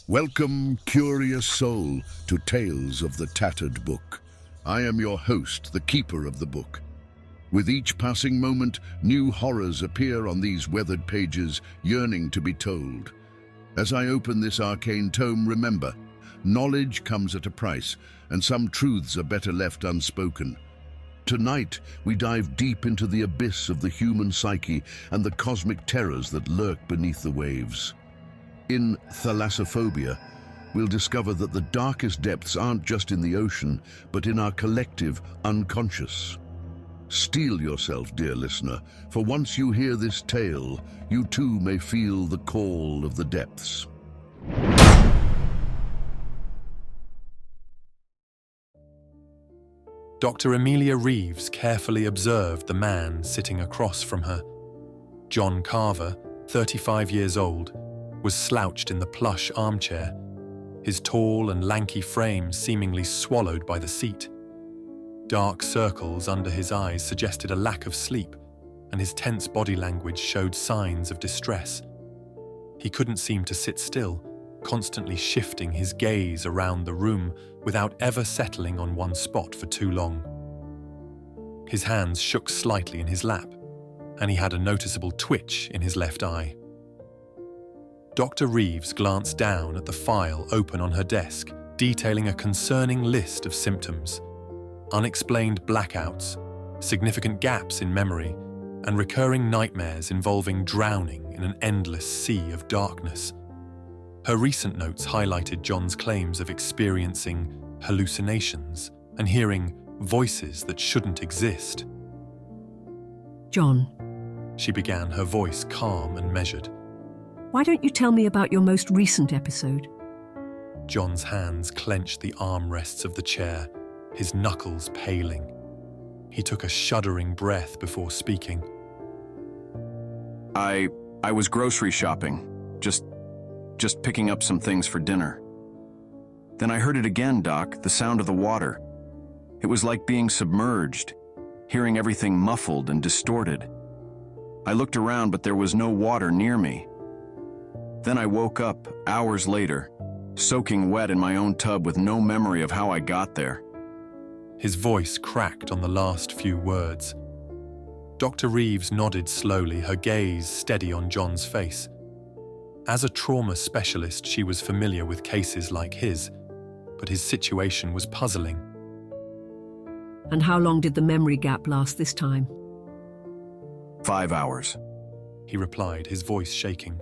Welcome, curious soul, to Tales of the Tattered Book. I am your host, the keeper of the book. With each passing moment, new horrors appear on these weathered pages, yearning to be told. As I open this arcane tome, remember, knowledge comes at a price, and some truths are better left unspoken. Tonight, we dive deep into the abyss of the human psyche and the cosmic terrors that lurk beneath the waves. In Thalassophobia, we'll discover that the darkest depths aren't just in the ocean, but in our collective unconscious. Steel yourself, dear listener, for once you hear this tale, you too may feel the call of the depths. Dr. Emilia Reeves carefully observed the man sitting across from her. John Carver, 35 years old, was slouched in the plush armchair, his tall and lanky frame seemingly swallowed by the seat. Dark circles under his eyes suggested a lack of sleep, and his tense body language showed signs of distress. He couldn't seem to sit still, constantly shifting his gaze around the room without ever settling on one spot for too long. His hands shook slightly in his lap, and he had a noticeable twitch in his left eye. Dr. Reeves glanced down at the file open on her desk, detailing a concerning list of symptoms: unexplained blackouts, significant gaps in memory, and recurring nightmares involving drowning in an endless sea of darkness. Her recent notes highlighted John's claims of experiencing hallucinations and hearing voices that shouldn't exist. John, She began, her voice calm and measured. why don't you tell me about your most recent episode? John's hands clenched the armrests of the chair, his knuckles paling. He took a shuddering breath before speaking. I was grocery shopping, just picking up some things for dinner. Then I heard it again, Doc, the sound of the water. It was like being submerged, hearing everything muffled and distorted. I looked around, but there was no water near me. Then I woke up, hours later, soaking wet in my own tub with no memory of how I got there. His voice cracked on the last few words. Dr. Reeves nodded slowly, her gaze steady on John's face. As a trauma specialist, she was familiar with cases like his, but his situation was puzzling. And how long did the memory gap last this time? 5 hours. He replied, his voice shaking.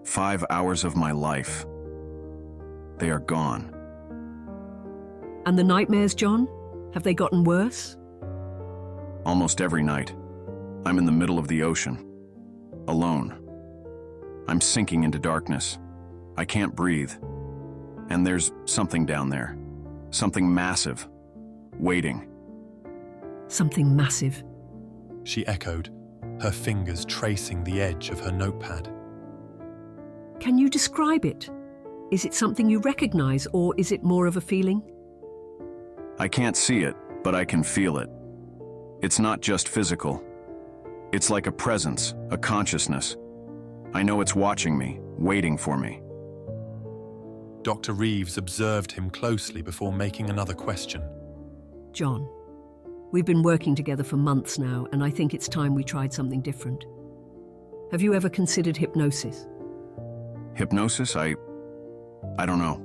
5 hours of my life. They are gone. And the nightmares, John? Have they gotten worse? Almost every night, I'm in the middle of the ocean, alone. I'm sinking into darkness. I can't breathe. And there's something down there, something massive, waiting. Something massive. She echoed, her fingers tracing the edge of her notepad. Can you describe it? Is it something you recognize, or is it more of a feeling? I can't see it, but I can feel it. It's not just physical. It's like a presence, a consciousness. I know it's watching me, waiting for me. Dr. Reeves observed him closely before making another question. John, we've been working together for months now, and I think it's time we tried something different. Have you ever considered hypnosis? Hypnosis? I don't know.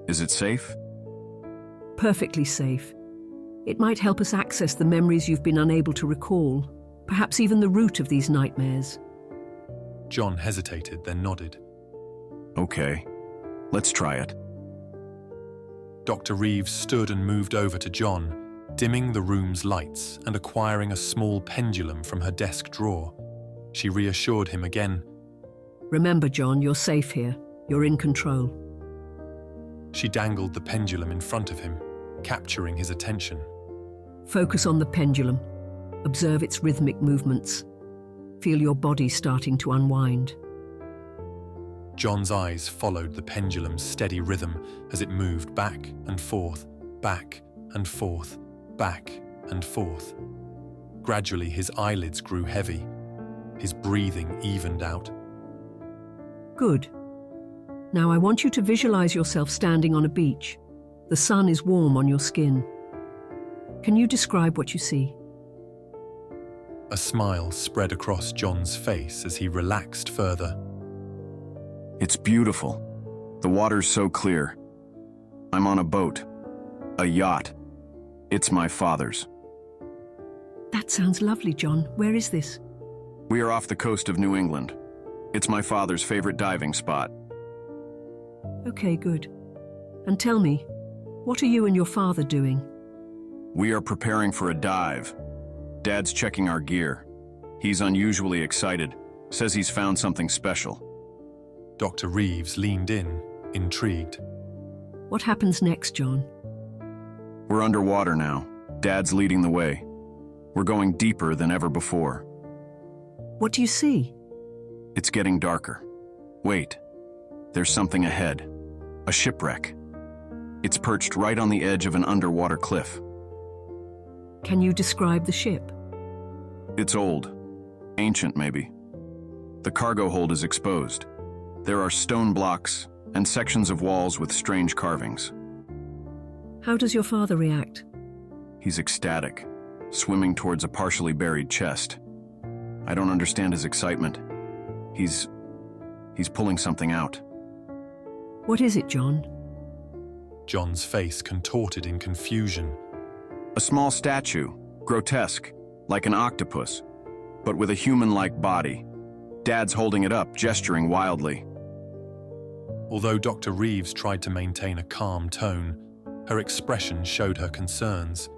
Is it safe? Perfectly safe. It might help us access the memories you've been unable to recall, perhaps even the root of these nightmares. John hesitated, then nodded. Okay, let's try it. Dr. Reeves stood and moved over to John, dimming the room's lights and acquiring a small pendulum from her desk drawer. She reassured him again. Remember, John, you're safe here. You're in control. She dangled the pendulum in front of him, capturing his attention. Focus on the pendulum. Observe its rhythmic movements. Feel your body starting to unwind. John's eyes followed the pendulum's steady rhythm as it moved back and forth, back and forth, back and forth. Gradually, his eyelids grew heavy. His breathing evened out. Good. Now I want you to visualize yourself standing on a beach. The sun is warm on your skin. Can you describe what you see? A smile spread across John's face as he relaxed further. It's beautiful. The water's so clear. I'm on a boat. A yacht. It's my father's. That sounds lovely, John. Where is this? We are off the coast of New England. It's my father's favorite diving spot. Okay, good. And tell me, what are you and your father doing? We are preparing for a dive. Dad's checking our gear. He's unusually excited. Says he's found something special. Dr. Reeves leaned in, intrigued. What happens next, John? We're underwater now. Dad's leading the way. We're going deeper than ever before. What do you see? It's getting darker. Wait. There's something ahead. A shipwreck. It's perched right on the edge of an underwater cliff. Can you describe the ship? It's old. Ancient, maybe. The cargo hold is exposed. There are stone blocks and sections of walls with strange carvings. How does your father react? He's ecstatic, swimming towards a partially buried chest. I don't understand his excitement. He's pulling something out. What is it, John? John's face contorted in confusion. A small statue, grotesque, like an octopus, but with a human-like body. Dad's holding it up, gesturing wildly. Although Dr. Reeves tried to maintain a calm tone, her expression showed her concerns.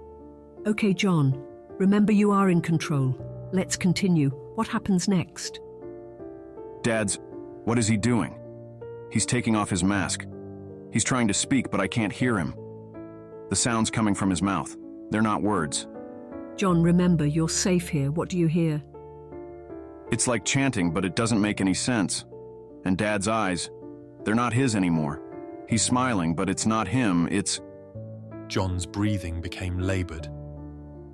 Okay, John. Remember you are in control. Let's continue. What happens next? What is he doing? He's taking off his mask. He's trying to speak, but I can't hear him. The sound's coming from his mouth. They're not words. John, remember, you're safe here. What do you hear? It's like chanting, but it doesn't make any sense. And Dad's eyes, they're not his anymore. He's smiling, but it's not him, it's... John's breathing became labored.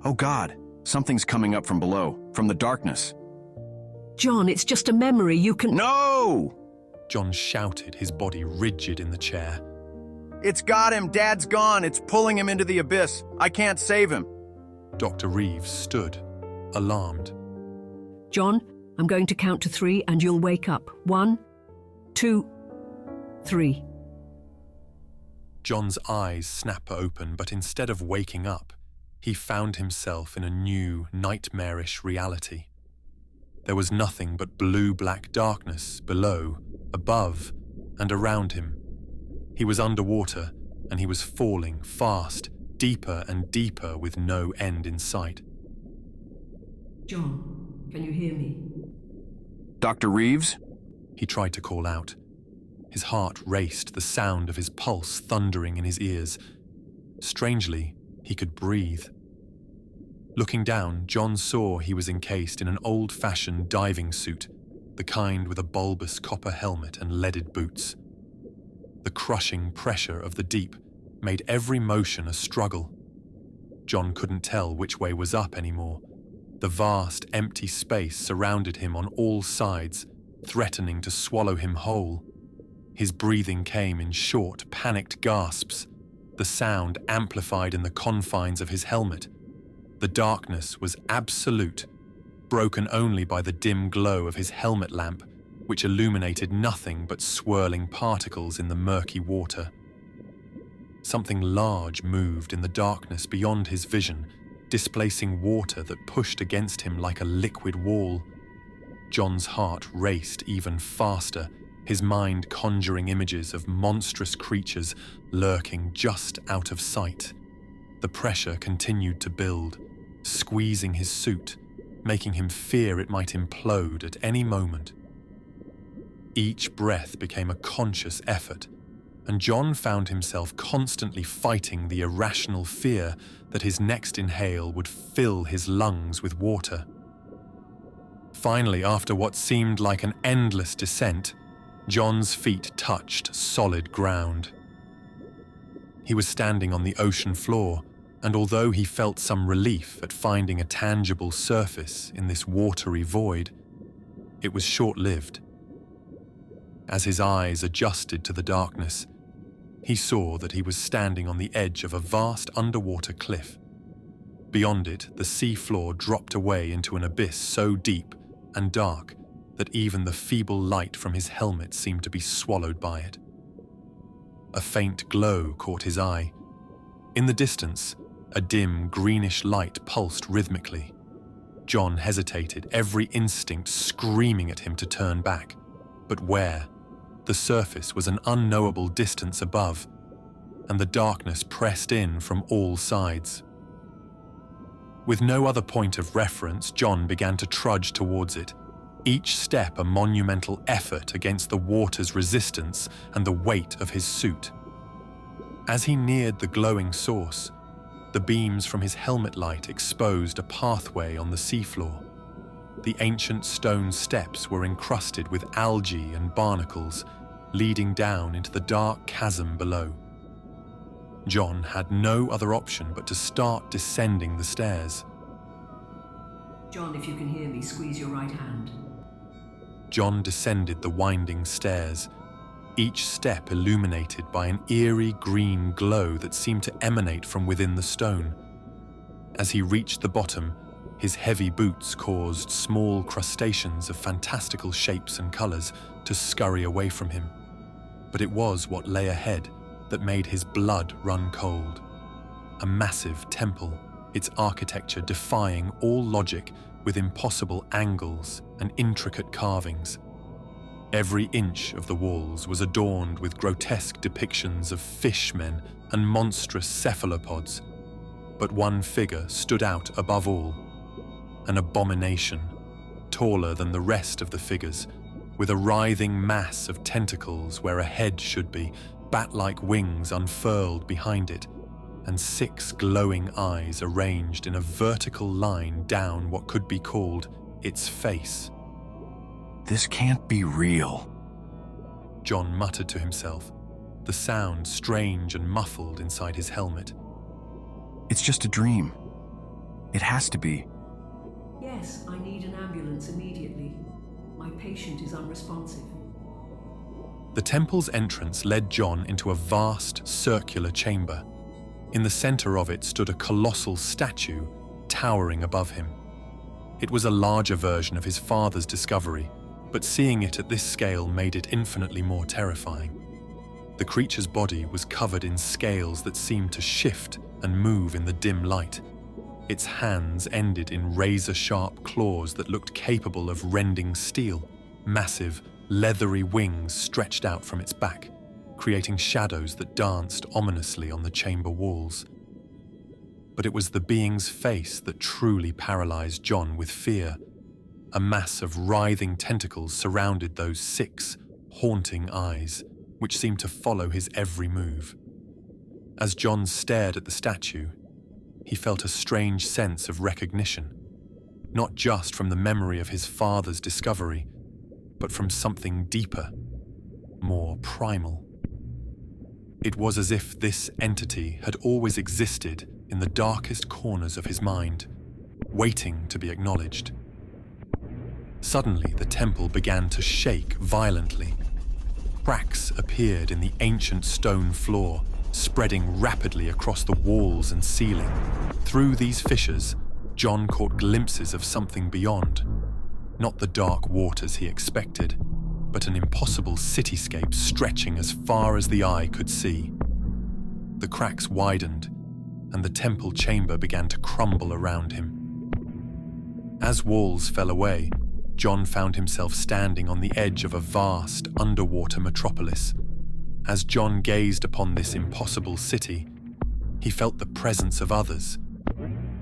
Oh God, something's coming up from below, from the darkness. John, it's just a memory. You can... No! John shouted, his body rigid in the chair. It's got him! Dad's gone! It's pulling him into the abyss! I can't save him! Dr. Reeves stood, alarmed. John, I'm going to count to 3 and you'll wake up. 1, 2, 3. John's eyes snap open, but instead of waking up, he found himself in a new, nightmarish reality. There was nothing but blue-black darkness below, above, and around him. He was underwater, and he was falling fast, deeper and deeper with no end in sight. John, can you hear me? Dr. Reeves? He tried to call out. His heart raced, the sound of his pulse thundering in his ears. Strangely, he could breathe. Looking down, John saw he was encased in an old-fashioned diving suit, the kind with a bulbous copper helmet and leaded boots. The crushing pressure of the deep made every motion a struggle. John couldn't tell which way was up anymore. The vast, empty space surrounded him on all sides, threatening to swallow him whole. His breathing came in short, panicked gasps, the sound amplified in the confines of his helmet. The darkness was absolute, broken only by the dim glow of his helmet lamp, which illuminated nothing but swirling particles in the murky water. Something large moved in the darkness beyond his vision, displacing water that pushed against him like a liquid wall. John's heart raced even faster, his mind conjuring images of monstrous creatures lurking just out of sight. The pressure continued to build, squeezing his suit, making him fear it might implode at any moment. Each breath became a conscious effort, and John found himself constantly fighting the irrational fear that his next inhale would fill his lungs with water. Finally, after what seemed like an endless descent, John's feet touched solid ground. He was standing on the ocean floor, and although he felt some relief at finding a tangible surface in this watery void, it was short-lived. As his eyes adjusted to the darkness, he saw that he was standing on the edge of a vast underwater cliff. Beyond it, the sea floor dropped away into an abyss so deep and dark that even the feeble light from his helmet seemed to be swallowed by it. A faint glow caught his eye. In the distance, a dim, greenish light pulsed rhythmically. John hesitated, every instinct screaming at him to turn back. But where? The surface was an unknowable distance above, and the darkness pressed in from all sides. With no other point of reference, John began to trudge towards it, each step a monumental effort against the water's resistance and the weight of his suit. As he neared the glowing source, the beams from his helmet light exposed a pathway on the seafloor. The ancient stone steps were encrusted with algae and barnacles, leading down into the dark chasm below. John had no other option but to start descending the stairs. John, if you can hear me, squeeze your right hand. John descended the winding stairs, each step illuminated by an eerie green glow that seemed to emanate from within the stone. As he reached the bottom, his heavy boots caused small crustaceans of fantastical shapes and colors to scurry away from him. But it was what lay ahead that made his blood run cold. A massive temple, its architecture defying all logic with impossible angles and intricate carvings. Every inch of the walls was adorned with grotesque depictions of fishmen and monstrous cephalopods, but one figure stood out above all, an abomination, taller than the rest of the figures, with a writhing mass of tentacles where a head should be, bat-like wings unfurled behind it, and 6 glowing eyes arranged in a vertical line down what could be called its face. This can't be real. John muttered to himself, the sound strange and muffled inside his helmet. It's just a dream. It has to be. Yes, I need an ambulance immediately. My patient is unresponsive. The temple's entrance led John into a vast, circular chamber. In the center of it stood a colossal statue, towering above him. It was a larger version of his father's discovery, but seeing it at this scale made it infinitely more terrifying. The creature's body was covered in scales that seemed to shift and move in the dim light. Its hands ended in razor-sharp claws that looked capable of rending steel. Massive, leathery wings stretched out from its back, creating shadows that danced ominously on the chamber walls. But it was the being's face that truly paralyzed John with fear. A mass of writhing tentacles surrounded those 6 haunting eyes, which seemed to follow his every move. As John stared at the statue, he felt a strange sense of recognition, not just from the memory of his father's discovery, but from something deeper, more primal. It was as if this entity had always existed in the darkest corners of his mind, waiting to be acknowledged. Suddenly, the temple began to shake violently. Cracks appeared in the ancient stone floor, spreading rapidly across the walls and ceiling. Through these fissures, John caught glimpses of something beyond. Not the dark waters he expected, but an impossible cityscape stretching as far as the eye could see. The cracks widened, and the temple chamber began to crumble around him. As walls fell away, John found himself standing on the edge of a vast underwater metropolis. As John gazed upon this impossible city, he felt the presence of others.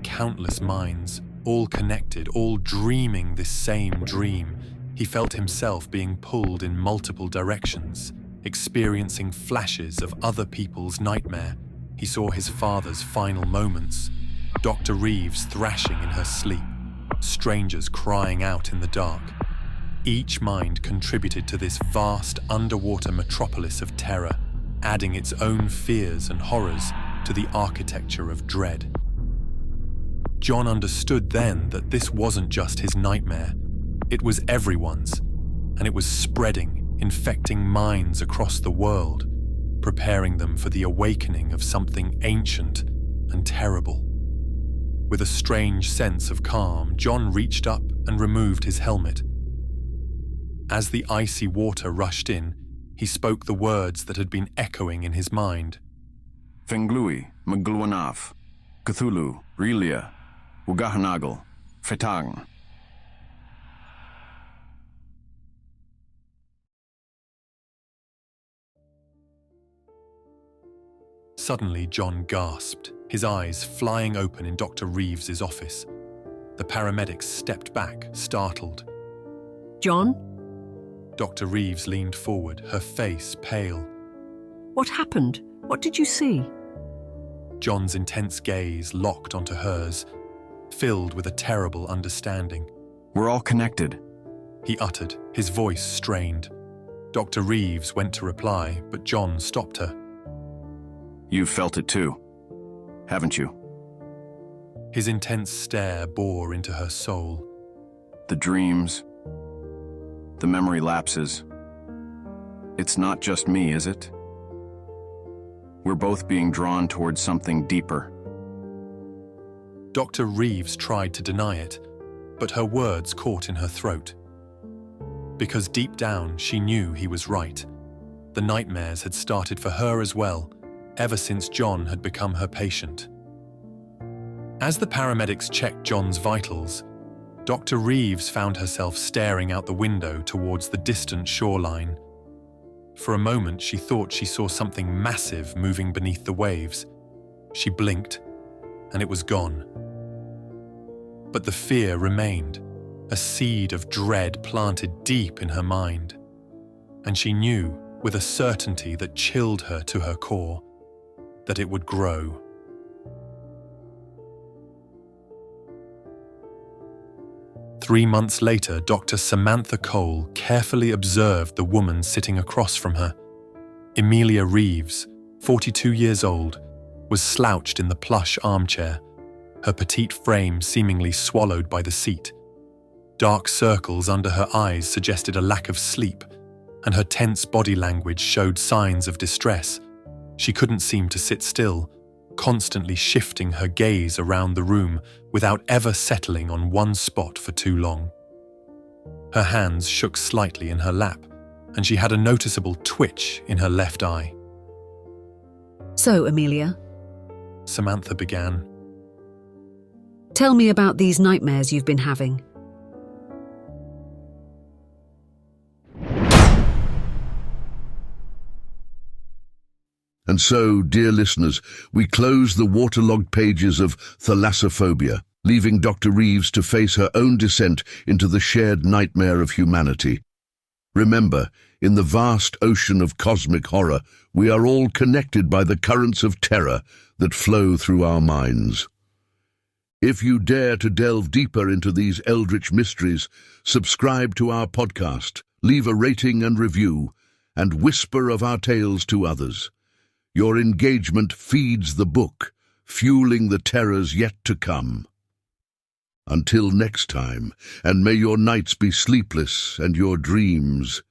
Countless minds, all connected, all dreaming this same dream. He felt himself being pulled in multiple directions, experiencing flashes of other people's nightmare. He saw his father's final moments, Dr. Reeves thrashing in her sleep, strangers crying out in the dark. Each mind contributed to this vast underwater metropolis of terror, adding its own fears and horrors to the architecture of dread. John understood then that this wasn't just his nightmare. It was everyone's, and it was spreading infecting minds across the world, preparing them for the awakening of something ancient and terrible. With a strange sense of calm, John reached up and removed his helmet. As the icy water rushed in, he spoke the words that had been echoing in his mind. Fenglui, Magluanaf, Cthulhu, Relia, Ugahanagal, Fetang. Suddenly, John gasped, his eyes flying open in Dr. Reeves's office. The paramedics stepped back, startled. John? Dr. Reeves leaned forward, her face pale. What happened? What did you see? John's intense gaze locked onto hers, filled with a terrible understanding. We're all connected, He uttered, his voice strained. Dr. Reeves went to reply, but John stopped her. You've felt it too, haven't you? His intense stare bore into her soul. The dreams, the memory lapses. It's not just me, is it? We're both being drawn towards something deeper. Dr. Reeves tried to deny it, but her words caught in her throat. Because deep down she knew he was right. The nightmares had started for her as well, ever since John had become her patient. As the paramedics checked John's vitals, Dr. Reeves found herself staring out the window towards the distant shoreline. For a moment, she thought she saw something massive moving beneath the waves. She blinked, and it was gone. But the fear remained, a seed of dread planted deep in her mind. And she knew, with a certainty that chilled her to her core, that it would grow. Three months later, Dr. Samantha Cole carefully observed the woman sitting across from her. Emilia Reeves, 42 years old, was slouched in the plush armchair, her petite frame seemingly swallowed by the seat. Dark circles under her eyes suggested a lack of sleep, and her tense body language showed signs of distress. She couldn't seem to sit still, constantly shifting her gaze around the room without ever settling on one spot for too long. Her hands shook slightly in her lap, and she had a noticeable twitch in her left eye. So, Emilia, Samantha began. tell me about these nightmares you've been having. And so, dear listeners, we close the waterlogged pages of Thalassophobia, leaving Dr. Reeves to face her own descent into the shared nightmare of humanity. Remember, in the vast ocean of cosmic horror, we are all connected by the currents of terror that flow through our minds. If you dare to delve deeper into these eldritch mysteries, subscribe to our podcast, leave a rating and review, and whisper of our tales to others. Your engagement feeds the book, fueling the terrors yet to come. Until next time, and may your nights be sleepless and your dreams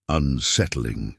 unsettling.